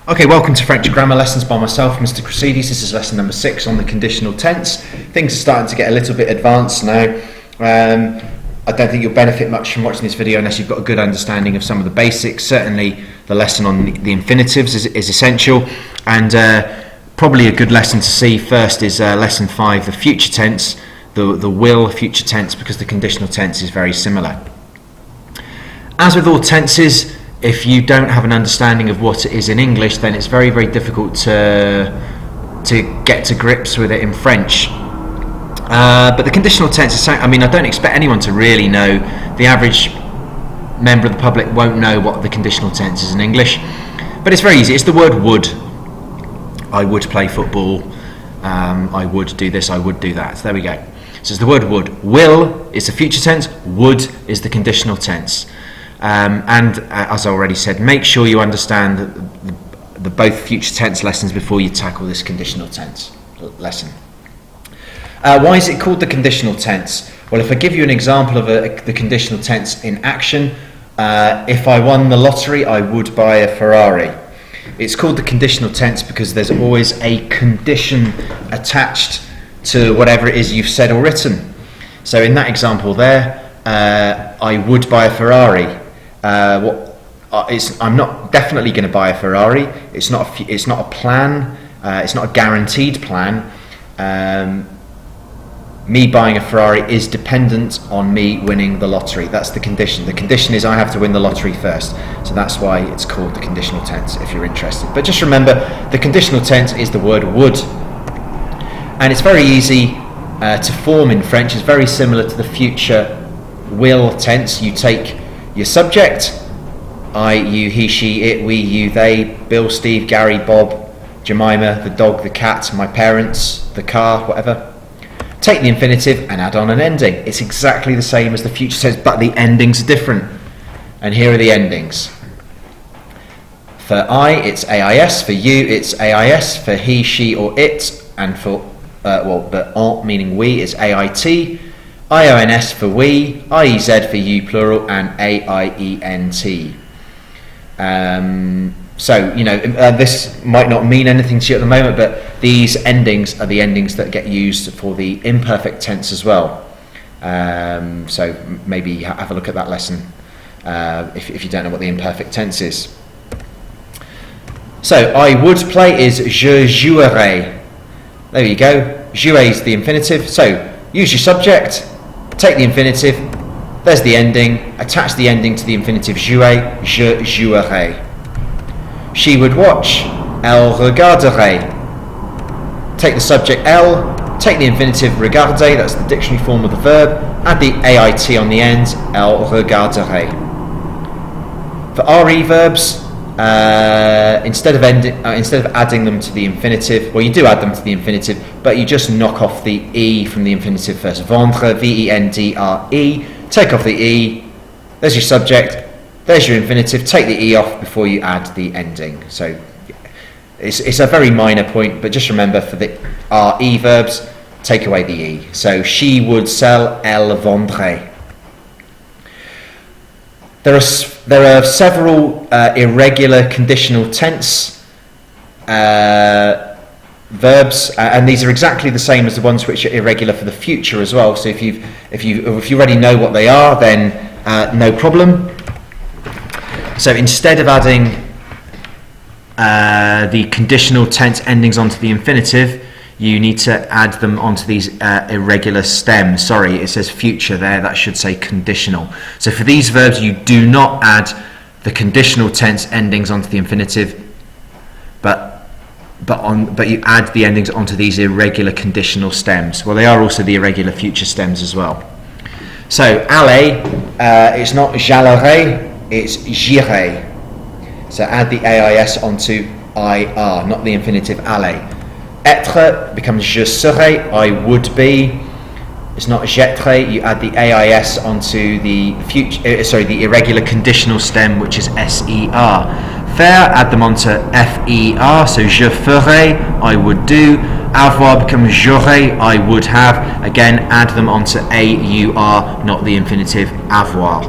Okay, welcome to French Grammar Lessons by myself, Mr. Crucides. This is lesson number 6 on the conditional tense. Things are starting to get a little bit advanced now. I don't think you'll benefit much from watching this video unless you've got a good understanding of some of the basics. Certainly the lesson on the infinitives is essential, and probably a good lesson to see first is lesson 5, the future tense, the will future tense, because the conditional tense is very similar. As with all tenses, if you don't have an understanding of what it is in English, then it's very, very difficult to get to grips with it in French. But the conditional tense is, I don't expect anyone to really know. The average member of the public won't know what the conditional tense is in English. But it's very easy. It's the word would. I would play football. I would do this. I would do that. There we go. So it's the word would. Will is the future tense. Would is the conditional tense. And as I already said, make sure you understand the both future tense lessons before you tackle this conditional tense lesson. Why is it called the conditional tense? Well, if I give you an example of the conditional tense in action, if I won the lottery, I would buy a Ferrari. It's called the conditional tense because there's always a condition attached to whatever it is you've said or written. So in that example there, I would buy a Ferrari. I'm not definitely going to buy a Ferrari. It's not a plan. It's not a guaranteed plan. Me buying a Ferrari is dependent on me winning the lottery. That's the condition. The condition is I have to win the lottery first. So that's why it's called the conditional tense, if you're interested. But just remember, the conditional tense is the word would. And it's very easy to form in French. It's very similar to the future will tense. You take your subject, I, you, he, she, it, we, you, they, Bill, Steve, Gary, Bob, Jemima, the dog, the cat, my parents, the car, whatever. Take the infinitive and add on an ending. It's exactly the same as the future tense, but the endings are different. And here are the endings. For I, it's AIS. For you, it's AIS. For he, she, or it. And for, the on, meaning we, is AIT. IONS for we, IEZ for you plural, and AIENT. So, this might not mean anything to you at the moment, but these endings are the endings that get used for the imperfect tense as well. So maybe have a look at that lesson if you don't know what the imperfect tense is. So, I would play is je jouerai. There you go. Jouer is the infinitive. So, use your subject. Take the infinitive, there's the ending, attach the ending to the infinitive jouer, je jouerai. She would watch, elle regarderait. Take the subject elle, take the infinitive regarder, that's the dictionary form of the verb, add the AIT on the end, elle regarderait. For RE verbs, instead of adding them to the infinitive, well, you do add them to the infinitive, but you just knock off the E from the infinitive first. Vendre, V-E-N-D-R-E, take off the E, there's your subject, there's your infinitive, take the E off before you add the ending. So it's a very minor point, but just remember for the RE verbs, take away the E. So she would sell, elle vendrait. There are several irregular conditional tense verbs, and these are exactly the same as the ones which are irregular for the future as well. So if you already know what they are, then no problem. So instead of adding the conditional tense endings onto the infinitive, you need to add them onto these irregular stems. Sorry, it says future there, that should say conditional. So for these verbs, you do not add the conditional tense endings onto the infinitive, but you add the endings onto these irregular conditional stems. Well, they are also the irregular future stems as well. So aller, it's not j'allerai, it's j'irai. So add the AIS onto IR, not the infinitive aller. Être becomes je serai, I would be. It's not j'ettrai. You add the AIS onto the the irregular conditional stem, which is SER. Faire, add them onto FER. So je ferai, I would do. Avoir becomes j'aurai, I would have. Again, add them onto AUR, not the infinitive avoir.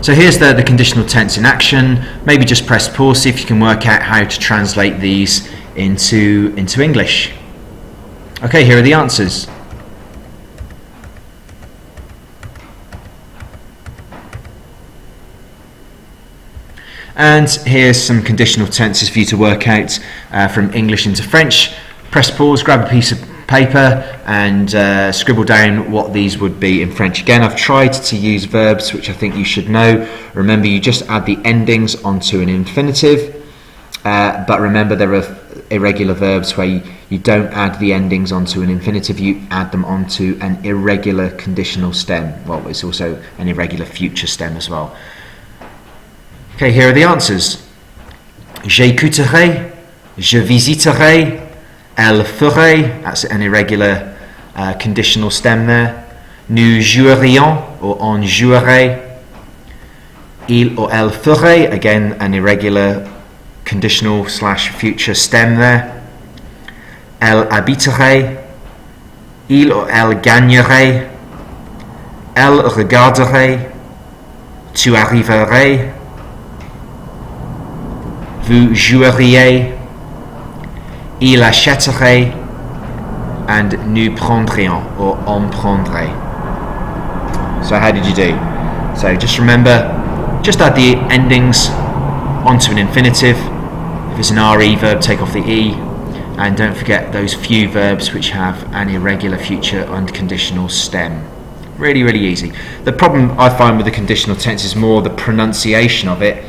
So here's the conditional tense in action. Maybe just press pause, see if you can work out how to translate these into English. Okay, here are the answers. And here's some conditional tenses for you to work out from English into French. Press pause, grab a piece of paper and scribble down what these would be in French. Again, I've tried to use verbs which I think you should know. Remember, you just add the endings onto an infinitive, but remember there are irregular verbs where you don't add the endings onto an infinitive, you add them onto an irregular conditional stem. Well, it's also an irregular future stem as well. Okay, here are the answers. J'écouterai, je visiterai, elle ferait, that's an irregular conditional stem there. Nous jouerions, or on jouerait. Il or elle ferait, again an irregular conditional / future stem there. Elle habiterait, il or elle gagnerait, elle regarderait, tu arriverais, vous joueriez, il achèterait, and nous prendrions, or on prendrait. So how did you do? So just remember, just add the endings onto an infinitive. If it's an RE verb, take off the E, and don't forget those few verbs which have an irregular future and conditional stem. Really, really easy. The problem I find with the conditional tense is more the pronunciation of it,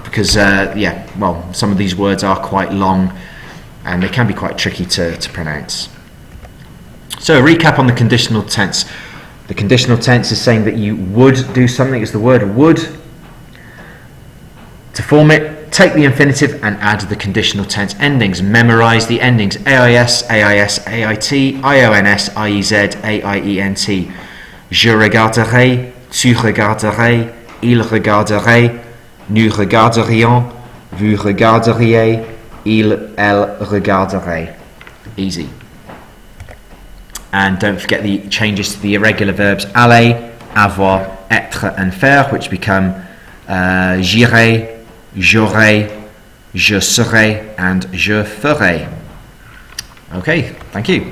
because some of these words are quite long and they can be quite tricky to pronounce. So a recap on the conditional tense. The conditional tense is saying that you would do something. It's the word would. To form it, take the infinitive and add the conditional tense endings. Memorize the endings: AIS, AIS, AIT, IONS, IEZ, AIENT. Je regarderai, tu regarderais, il regarderait, nous regarderions, vous regarderiez, il, elle regarderait. Easy. And don't forget the changes to the irregular verbs aller, avoir, être and faire, which become j'irai, j'aurai, je serai and je ferai. Okay, thank you.